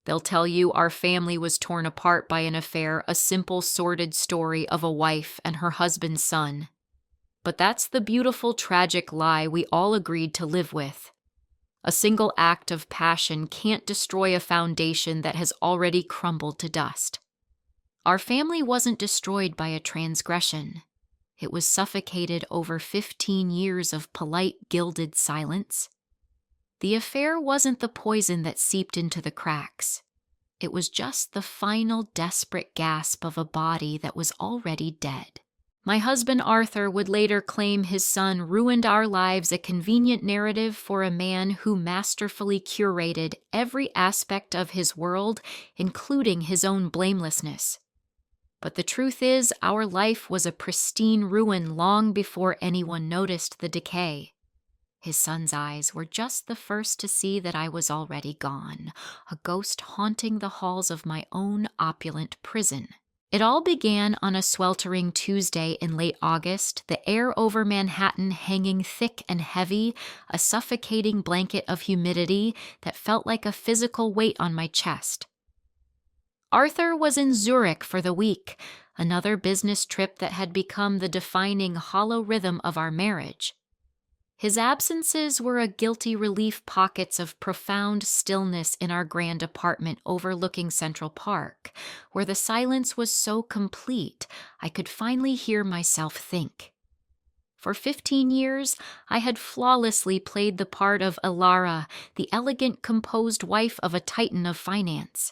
They'll tell you our family was torn apart by an affair, a simple, sordid story of a wife and her husband's son. But that's the beautiful, tragic lie we all agreed to live with. A single act of passion can't destroy a foundation that has already crumbled to dust. Our family wasn't destroyed by a transgression. It was suffocated over 15 years of polite, gilded silence. The affair wasn't the poison that seeped into the cracks. It was just the final, desperate gasp of a body that was already dead. My husband Arthur would later claim his son ruined our lives, a convenient narrative for a man who masterfully curated every aspect of his world, including his own blamelessness. But the truth is, our life was a pristine ruin long before anyone noticed the decay. His son's eyes were just the first to see that I was already gone, a ghost haunting the halls of my own opulent prison. It all began on a sweltering Tuesday in late August, the air over Manhattan hanging thick and heavy, a suffocating blanket of humidity that felt like a physical weight on my chest. Arthur was in Zurich for the week, another business trip that had become the defining hollow rhythm of our marriage. His absences were a guilty relief, pockets of profound stillness in our grand apartment overlooking Central Park, where the silence was so complete I could finally hear myself think. For 15 years, I had flawlessly played the part of Elara, the elegant, composed wife of a titan of finance.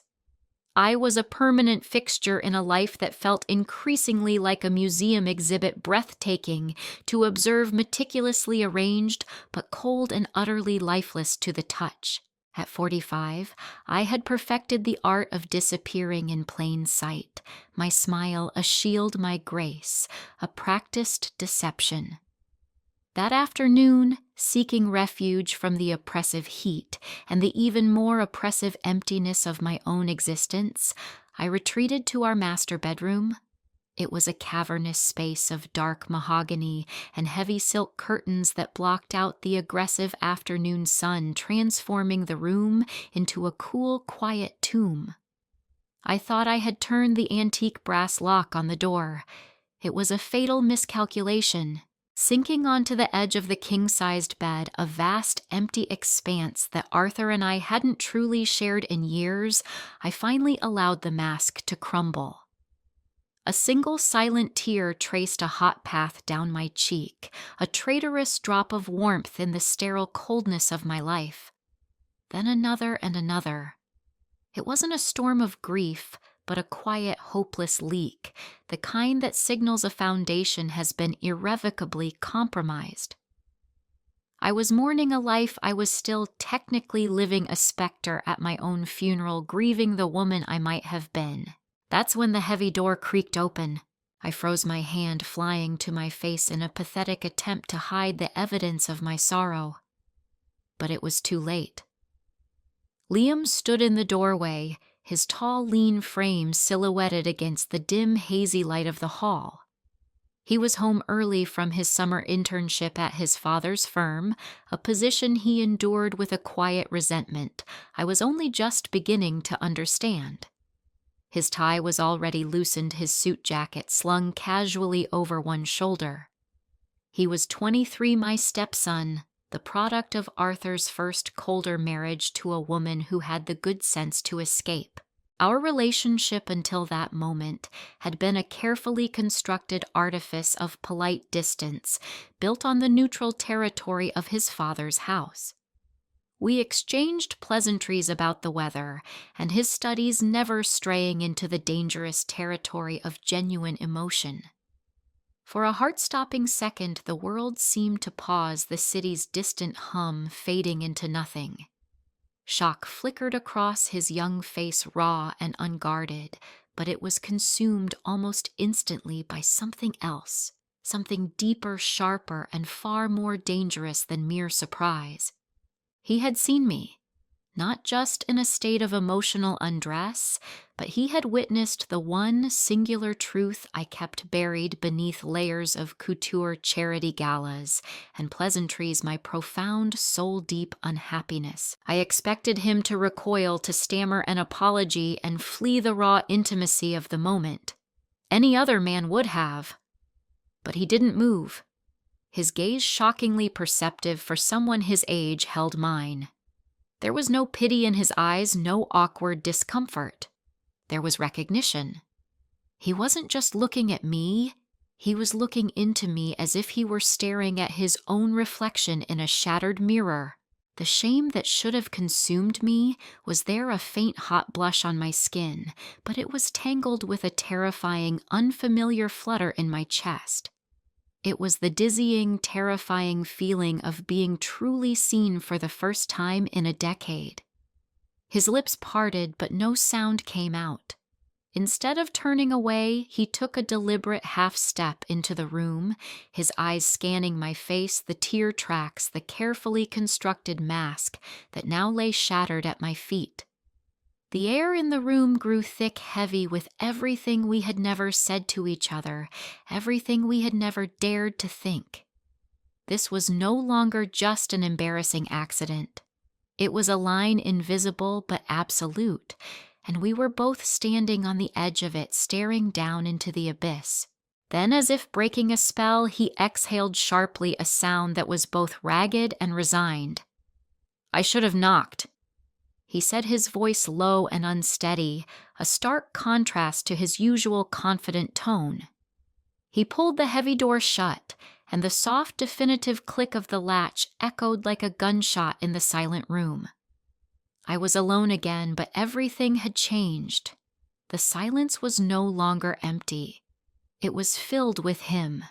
I was a permanent fixture in a life that felt increasingly like a museum exhibit, breathtaking to observe, meticulously arranged, but cold and utterly lifeless to the touch. At 45, I had perfected the art of disappearing in plain sight, my smile a shield, my grace, a practiced deception. That afternoon, seeking refuge from the oppressive heat and the even more oppressive emptiness of my own existence, I retreated to our master bedroom. It was a cavernous space of dark mahogany and heavy silk curtains that blocked out the aggressive afternoon sun, transforming the room into a cool, quiet tomb. I thought I had turned the antique brass lock on the door. It was a fatal miscalculation. Sinking onto the edge of the king-sized bed, a vast, empty expanse that Arthur and I hadn't truly shared in years, I finally allowed the mask to crumble. A single silent tear traced a hot path down my cheek, a traitorous drop of warmth in the sterile coldness of my life. Then another and another. It wasn't a storm of grief, but a quiet, hopeless leak, the kind that signals a foundation has been irrevocably compromised. I was mourning a life I was still technically living, a specter at my own funeral, grieving the woman I might have been. That's when the heavy door creaked open. I froze, my hand flying to my face in a pathetic attempt to hide the evidence of my sorrow. But it was too late. Liam stood in the doorway, his tall, lean frame silhouetted against the dim, hazy light of the hall. He was home early from his summer internship at his father's firm, a position he endured with a quiet resentment I was only just beginning to understand. His tie was already loosened, his suit jacket slung casually over one shoulder. He was 23, my stepson, the product of Arthur's first colder marriage to a woman who had the good sense to escape. Our relationship until that moment had been a carefully constructed artifice of polite distance, built on the neutral territory of his father's house. We exchanged pleasantries about the weather, and his studies never straying into the dangerous territory of genuine emotion. For a heart-stopping second, the world seemed to pause, the city's distant hum fading into nothing. Shock flickered across his young face, raw and unguarded, but it was consumed almost instantly by something else, something deeper, sharper, and far more dangerous than mere surprise. He had seen me. not just in a state of emotional undress, but he had witnessed the one singular truth I kept buried beneath layers of couture charity galas and pleasantries, my profound soul-deep unhappiness. I expected him to recoil, to stammer an apology, and flee the raw intimacy of the moment. Any other man would have. But he didn't move. His gaze, shockingly perceptive for someone his age, held mine. There was no pity in his eyes, no awkward discomfort. There was recognition. He wasn't just looking at me, he was looking into me as if he were staring at his own reflection in a shattered mirror. The shame that should have consumed me was there, a faint hot blush on my skin, but it was tangled with a terrifying, unfamiliar flutter in my chest. It was the dizzying, terrifying feeling of being truly seen for the first time in a decade. His lips parted, but no sound came out. Instead of turning away, he took a deliberate half-step into the room, his eyes scanning my face, the tear tracks, the carefully constructed mask that now lay shattered at my feet. The air in the room grew thick, heavy with everything we had never said to each other, everything we had never dared to think. This was no longer just an embarrassing accident. It was a line invisible but absolute, and we were both standing on the edge of it, staring down into the abyss. Then, as if breaking a spell, he exhaled sharply, a sound that was both ragged and resigned. "I should have knocked." He said, his voice low and unsteady, a stark contrast to his usual confident tone. He pulled the heavy door shut, and the soft, definitive click of the latch echoed like a gunshot in the silent room. I was alone again, but everything had changed. The silence was no longer empty. It was filled with him.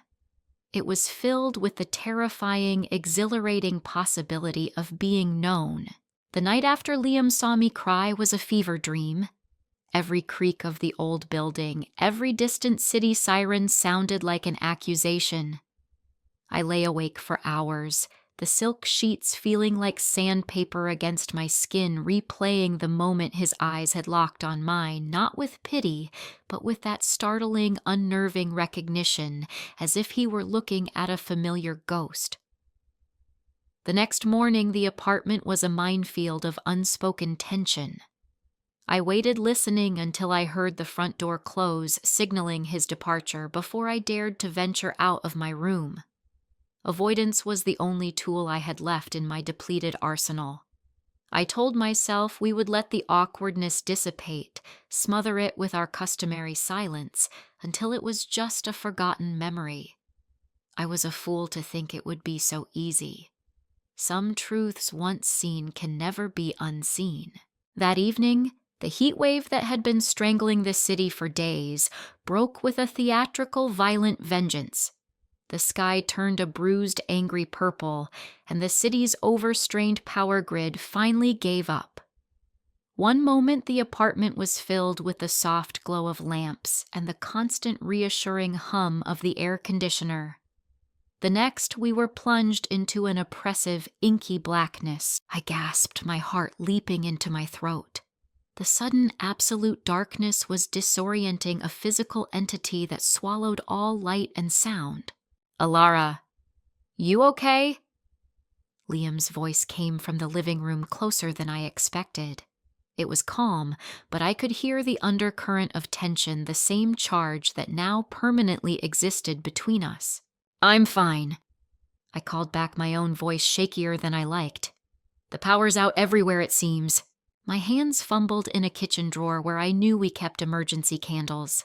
It was filled with the terrifying, exhilarating possibility of being known. The night after Liam saw me cry was a fever dream. Every creak of the old building, every distant city siren sounded like an accusation. I lay awake for hours, the silk sheets feeling like sandpaper against my skin, replaying the moment his eyes had locked on mine, not with pity, but with that startling, unnerving recognition, as if he were looking at a familiar ghost. The next morning, the apartment was a minefield of unspoken tension. I waited, listening until I heard the front door close, signaling his departure, before I dared to venture out of my room. Avoidance was the only tool I had left in my depleted arsenal. I told myself we would let the awkwardness dissipate, smother it with our customary silence, until it was just a forgotten memory. I was a fool to think it would be so easy. Some truths once seen can never be unseen. That evening, the heat wave that had been strangling the city for days broke with a theatrical, violent vengeance. The sky turned a bruised, angry purple, and the city's overstrained power grid finally gave up. One moment the apartment was filled with the soft glow of lamps and the constant reassuring hum of the air conditioner. The next, we were plunged into an oppressive, inky blackness. I gasped, my heart leaping into my throat. The sudden absolute darkness was disorienting, a physical entity that swallowed all light and sound. "Alara, you okay?" Liam's voice came from the living room, closer than I expected. It was calm, but I could hear the undercurrent of tension, the same charge that now permanently existed between us. "I'm fine." I called back, my own voice shakier than I liked. "The power's out everywhere, it seems." My hands fumbled in a kitchen drawer where I knew we kept emergency candles.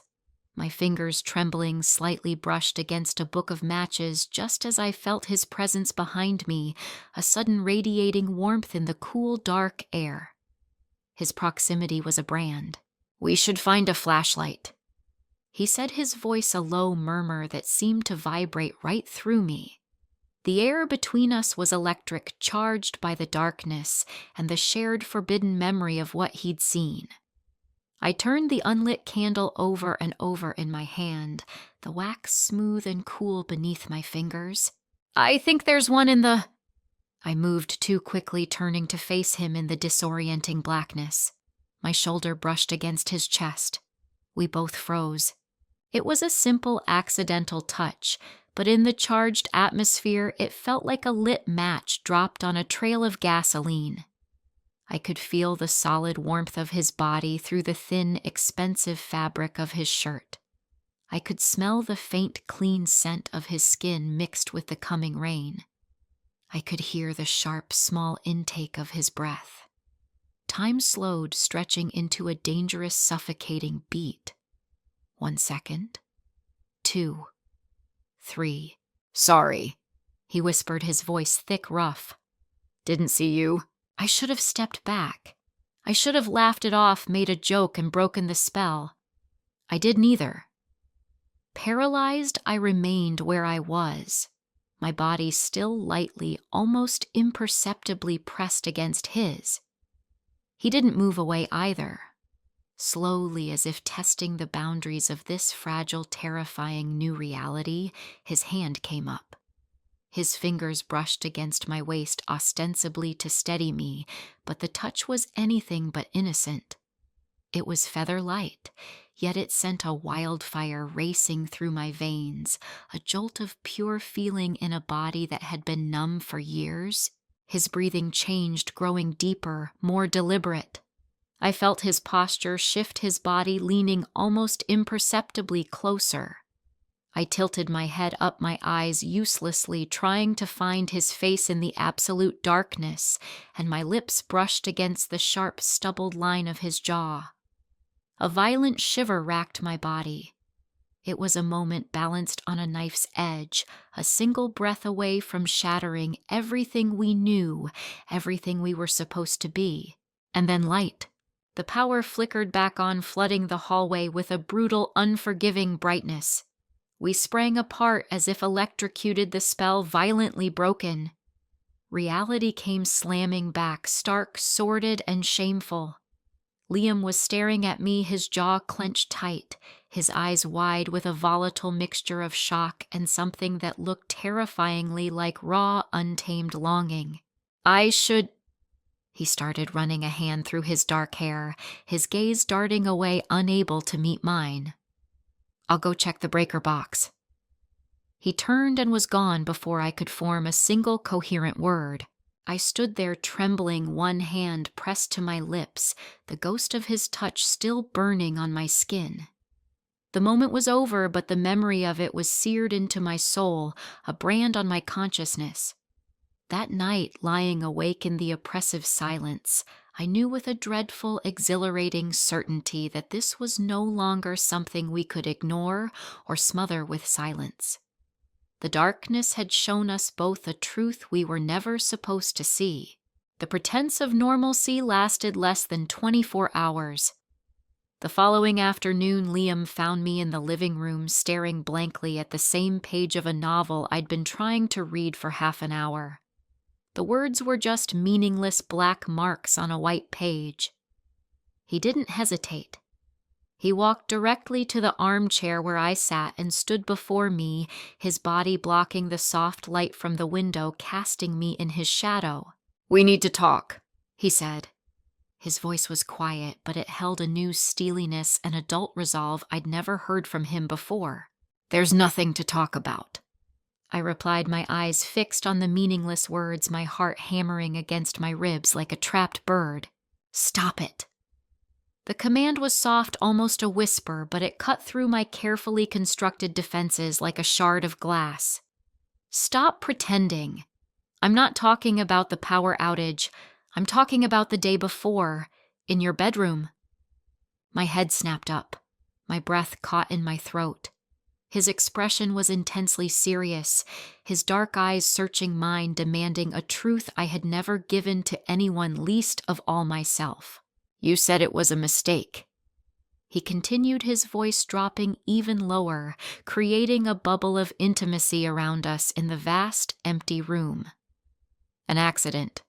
My fingers, trembling, slightly brushed against a book of matches just as I felt his presence behind me, a sudden radiating warmth in the cool, dark air. His proximity was a brand. "We should find a flashlight." He said, his voice a low murmur that seemed to vibrate right through me. The air between us was electric, charged by the darkness and the shared forbidden memory of what he'd seen. I turned the unlit candle over and over in my hand, the wax smooth and cool beneath my fingers. "I think there's one in the..." I moved too quickly, turning to face him in the disorienting blackness. My shoulder brushed against his chest. We both froze. It was a simple, accidental touch, but in the charged atmosphere, it felt like a lit match dropped on a trail of gasoline. I could feel the solid warmth of his body through the thin, expensive fabric of his shirt. I could smell the faint, clean scent of his skin mixed with the coming rain. I could hear the sharp, small intake of his breath. Time slowed, stretching into a dangerous, suffocating beat. 1 second. 2. 3. Sorry, he whispered, his voice thick, rough. Didn't see you. I should have stepped back. I should have laughed it off, made a joke, and broken the spell. I did neither. Paralyzed, I remained where I was, my body still lightly, almost imperceptibly pressed against his. He didn't move away either. Slowly, as if testing the boundaries of this fragile, terrifying new reality, his hand came up. His fingers brushed against my waist, ostensibly to steady me, but the touch was anything but innocent. It was feather light, yet it sent a wildfire racing through my veins, a jolt of pure feeling in a body that had been numb for years. His breathing changed, growing deeper, more deliberate. I felt his posture shift, his body leaning almost imperceptibly closer. I tilted my head up, my eyes uselessly, trying to find his face in the absolute darkness, and my lips brushed against the sharp, stubbled line of his jaw. A violent shiver racked my body. It was a moment balanced on a knife's edge, a single breath away from shattering everything we knew, everything we were supposed to be. And then light. The power flickered back on, flooding the hallway with a brutal, unforgiving brightness. We sprang apart as if electrocuted, the spell violently broken. Reality came slamming back, stark, sordid, and shameful. Liam was staring at me, his jaw clenched tight, his eyes wide with a volatile mixture of shock and something that looked terrifyingly like raw, untamed longing. He started, running a hand through his dark hair, his gaze darting away, unable to meet mine. I'll go check the breaker box. He turned and was gone before I could form a single coherent word. I stood there trembling, one hand pressed to my lips, the ghost of his touch still burning on my skin. The moment was over, but the memory of it was seared into my soul, a brand on my consciousness. That night, lying awake in the oppressive silence, I knew with a dreadful, exhilarating certainty that this was no longer something we could ignore or smother with silence. The darkness had shown us both a truth we were never supposed to see. The pretense of normalcy lasted less than 24 hours. The following afternoon, Liam found me in the living room, staring blankly at the same page of a novel I'd been trying to read for half an hour. The words were just meaningless black marks on a white page. He didn't hesitate. He walked directly to the armchair where I sat and stood before me, his body blocking the soft light from the window, casting me in his shadow. We need to talk, he said. His voice was quiet, but it held a new steeliness and adult resolve I'd never heard from him before. There's nothing to talk about, I replied, my eyes fixed on the meaningless words, my heart hammering against my ribs like a trapped bird. Stop it. The command was soft, almost a whisper, but it cut through my carefully constructed defenses like a shard of glass. Stop pretending. I'm not talking about the power outage. I'm talking about the day before, in your bedroom. My head snapped up. My breath caught in my throat. His expression was intensely serious, his dark eyes searching mine, demanding a truth I had never given to anyone, least of all myself. You said it was a mistake. He continued, his voice dropping even lower, creating a bubble of intimacy around us in the vast, empty room. An accident.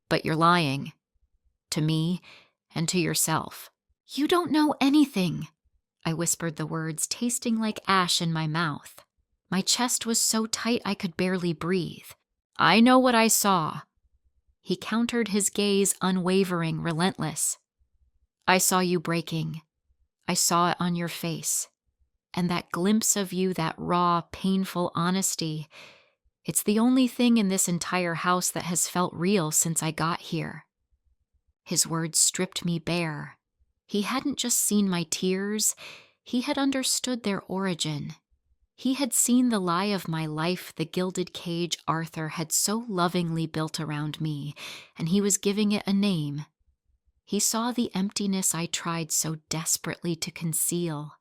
But you're lying. To me and to yourself. You don't know anything. I whispered the words, tasting like ash in my mouth. My chest was so tight I could barely breathe. I know what I saw. He countered, his gaze unwavering, relentless. I saw you breaking. I saw it on your face. And that glimpse of you, that raw, painful honesty, it's the only thing in this entire house that has felt real since I got here. His words stripped me bare. He hadn't just seen my tears, he had understood their origin. He had seen the lie of my life, the gilded cage Arthur had so lovingly built around me, and he was giving it a name. He saw the emptiness I tried so desperately to conceal.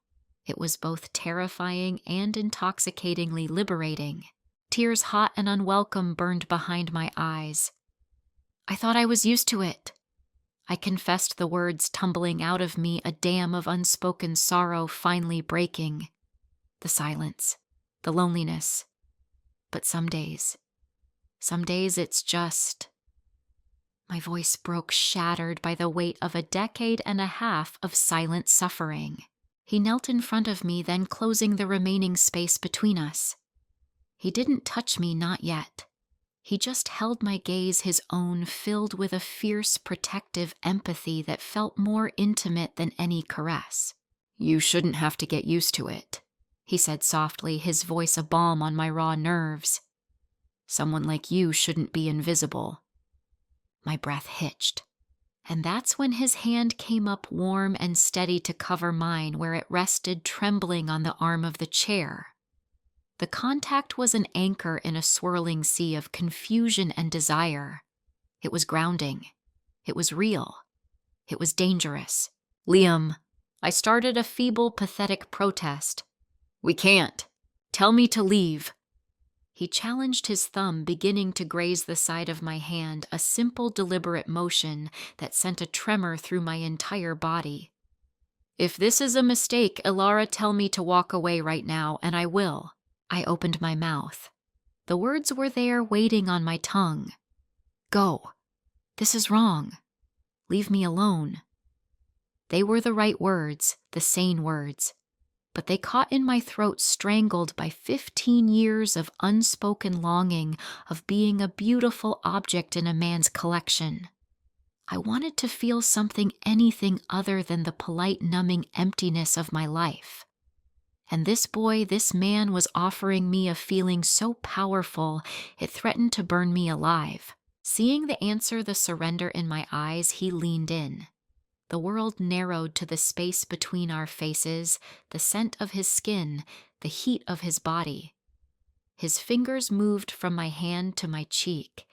It was both terrifying and intoxicatingly liberating. Tears hot and unwelcome burned behind my eyes. I thought I was used to it. I confessed, the words tumbling out of me, a dam of unspoken sorrow finally breaking. The silence, the loneliness. But some days it's just... My voice broke, shattered by the weight of a decade and a half of silent suffering. He knelt in front of me, then closing the remaining space between us. He didn't touch me, not yet. He just held my gaze, his own, filled with a fierce, protective empathy that felt more intimate than any caress. You shouldn't have to get used to it, he said softly, his voice a balm on my raw nerves. Someone like you shouldn't be invisible. My breath hitched. And that's when his hand came up warm and steady to cover mine where it rested trembling on the arm of the chair. The contact was an anchor in a swirling sea of confusion and desire. It was grounding. It was real. It was dangerous. Liam, I started a feeble, pathetic protest. We can't. Tell me to leave. He challenged, his thumb beginning to graze the side of my hand, a simple, deliberate motion that sent a tremor through my entire body. If this is a mistake, Ilara, tell me to walk away right now, and I will. I opened my mouth. The words were there, waiting on my tongue. Go. This is wrong. Leave me alone. They were the right words, the sane words. But they caught in my throat, strangled by 15 years of unspoken longing of being a beautiful object in a man's collection. I wanted to feel something, anything other than the polite, numbing emptiness of my life. And this boy, this man, was offering me a feeling so powerful it threatened to burn me alive. Seeing the answer, the surrender in my eyes, he leaned in. The world narrowed to the space between our faces, the scent of his skin, the heat of his body. His fingers moved from my hand to my cheek,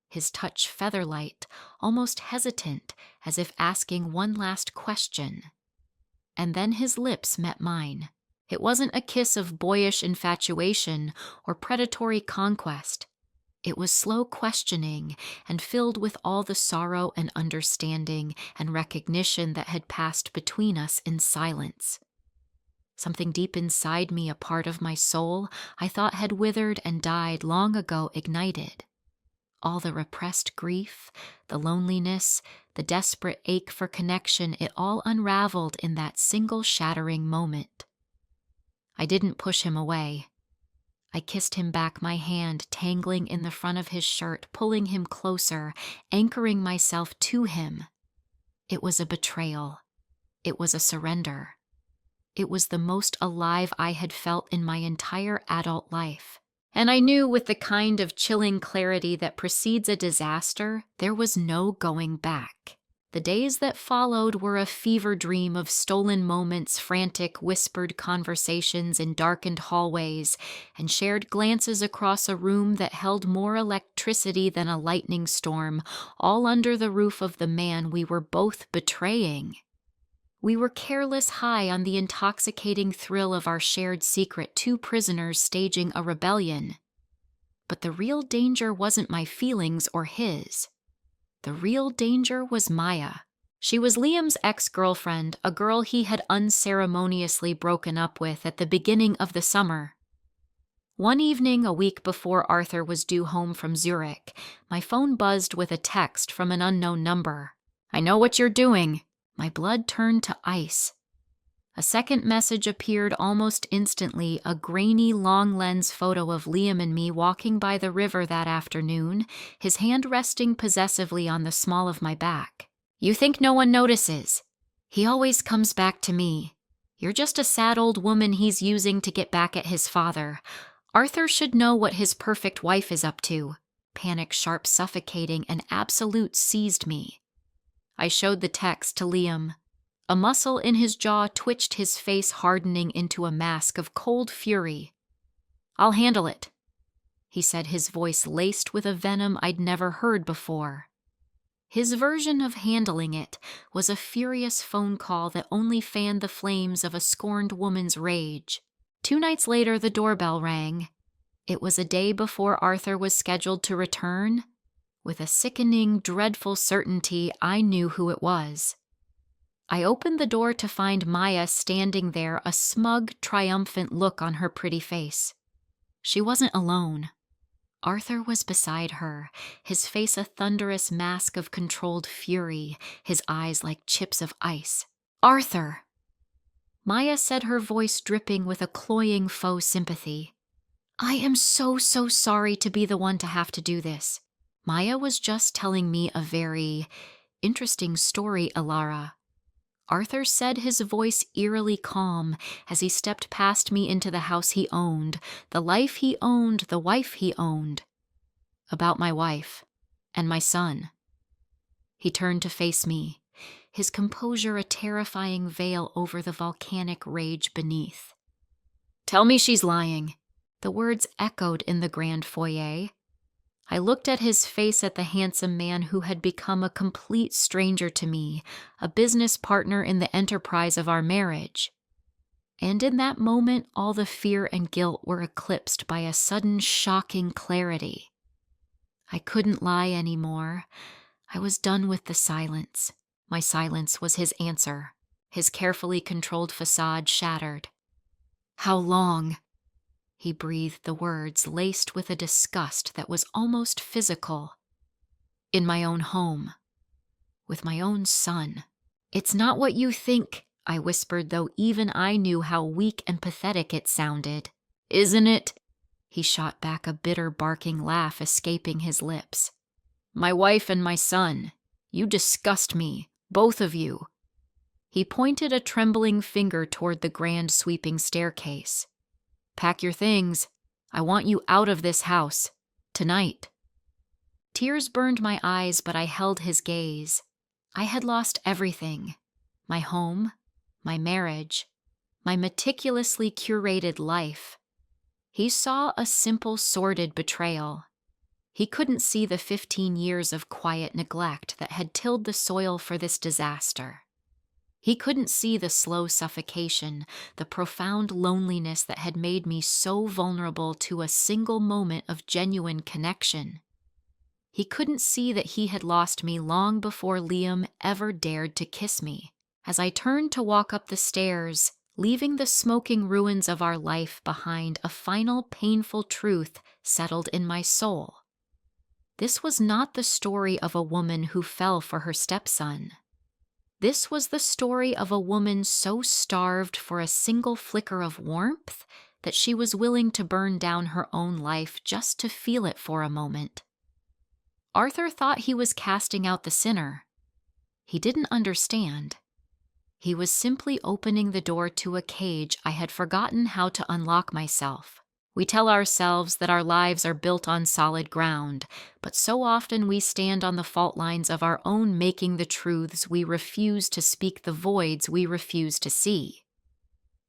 his touch feather-light, almost hesitant, as if asking one last question. And then his lips met mine. It wasn't a kiss of boyish infatuation or predatory conquest. It was slow questioning and filled with all the sorrow and understanding and recognition that had passed between us in silence. Something deep inside me, a part of my soul I thought had withered and died long ago, ignited. All the repressed grief, the loneliness, the desperate ache for connection, it all unraveled in that single shattering moment. I didn't push him away. I kissed him back, my hand tangling in the front of his shirt, pulling him closer, anchoring myself to him. It was a betrayal. It was a surrender. It was the most alive I had felt in my entire adult life. And I knew, with the kind of chilling clarity that precedes a disaster, there was no going back. The days that followed were a fever dream of stolen moments, frantic, whispered conversations in darkened hallways, and shared glances across a room that held more electricity than a lightning storm, all under the roof of the man we were both betraying. We were careless high on the intoxicating thrill of our shared secret, two prisoners staging a rebellion. But the real danger wasn't my feelings or his. The real danger was Maya. She was Liam's ex-girlfriend, a girl he had unceremoniously broken up with at the beginning of the summer. One evening, a week before Arthur was due home from Zurich, my phone buzzed with a text from an unknown number. "I know what you're doing." My blood turned to ice. A second message appeared almost instantly, a grainy, long-lens photo of Liam and me walking by the river that afternoon, his hand resting possessively on the small of my back. "You think no one notices? He always comes back to me. You're just a sad old woman he's using to get back at his father. Arthur should know what his perfect wife is up to." Panic, sharp, suffocating, and absolute seized me. I showed the text to Liam. A muscle in his jaw twitched, his face hardening into a mask of cold fury. "I'll handle it," he said, his voice laced with a venom I'd never heard before. His version of handling it was a furious phone call that only fanned the flames of a scorned woman's rage. 2 nights later, the doorbell rang. It was a day before Arthur was scheduled to return. With a sickening, dreadful certainty, I knew who it was. I opened the door to find Maya standing there, a smug, triumphant look on her pretty face. She wasn't alone. Arthur was beside her, his face a thunderous mask of controlled fury, his eyes like chips of ice. "Arthur!" Maya said, her voice dripping with a cloying faux sympathy. "I am so sorry to be the one to have to do this. Maya was just telling me a very interesting story, Alara." Arthur said, his voice eerily calm, as he stepped past me into the house he owned, the life he owned, the wife he owned. "About my wife and my son." He turned to face me, his composure a terrifying veil over the volcanic rage beneath. "Tell me she's lying." The words echoed in the grand foyer. I looked at his face, at the handsome man who had become a complete stranger to me, a business partner in the enterprise of our marriage. And in that moment, all the fear and guilt were eclipsed by a sudden, shocking clarity. I couldn't lie anymore. I was done with the silence. My silence was his answer, his carefully controlled facade shattered. "How long?" He breathed the words, laced with a disgust that was almost physical. "In my own home. With my own son." "It's not what you think," I whispered, though even I knew how weak and pathetic it sounded. "Isn't it?" He shot back, a bitter, barking laugh escaping his lips. "My wife and my son. You disgust me, both of you." He pointed a trembling finger toward the grand, sweeping staircase. "Pack your things. I want you out of this house. Tonight." Tears burned my eyes, but I held his gaze. I had lost everything. My home, my marriage, my meticulously curated life. He saw a simple, sordid betrayal. He couldn't see the 15 years of quiet neglect that had tilled the soil for this disaster. He couldn't see the slow suffocation, the profound loneliness that had made me so vulnerable to a single moment of genuine connection. He couldn't see that he had lost me long before Liam ever dared to kiss me. As I turned to walk up the stairs, leaving the smoking ruins of our life behind, a final painful truth settled in my soul. This was not the story of a woman who fell for her stepson. This was the story of a woman so starved for a single flicker of warmth that she was willing to burn down her own life just to feel it for a moment. Arthur thought he was casting out the sinner. He didn't understand. He was simply opening the door to a cage I had forgotten how to unlock myself. We tell ourselves that our lives are built on solid ground, but so often we stand on the fault lines of our own making, the truths we refuse to speak, the voids we refuse to see.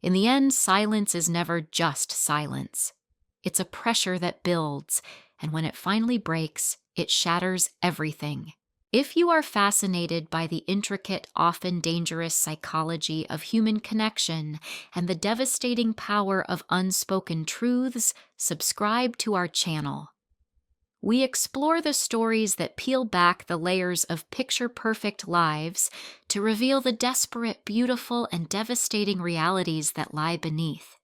In the end, silence is never just silence. It's a pressure that builds, and when it finally breaks, it shatters everything. If you are fascinated by the intricate, often dangerous psychology of human connection and the devastating power of unspoken truths, subscribe to our channel. We explore the stories that peel back the layers of picture-perfect lives to reveal the desperate, beautiful, and devastating realities that lie beneath.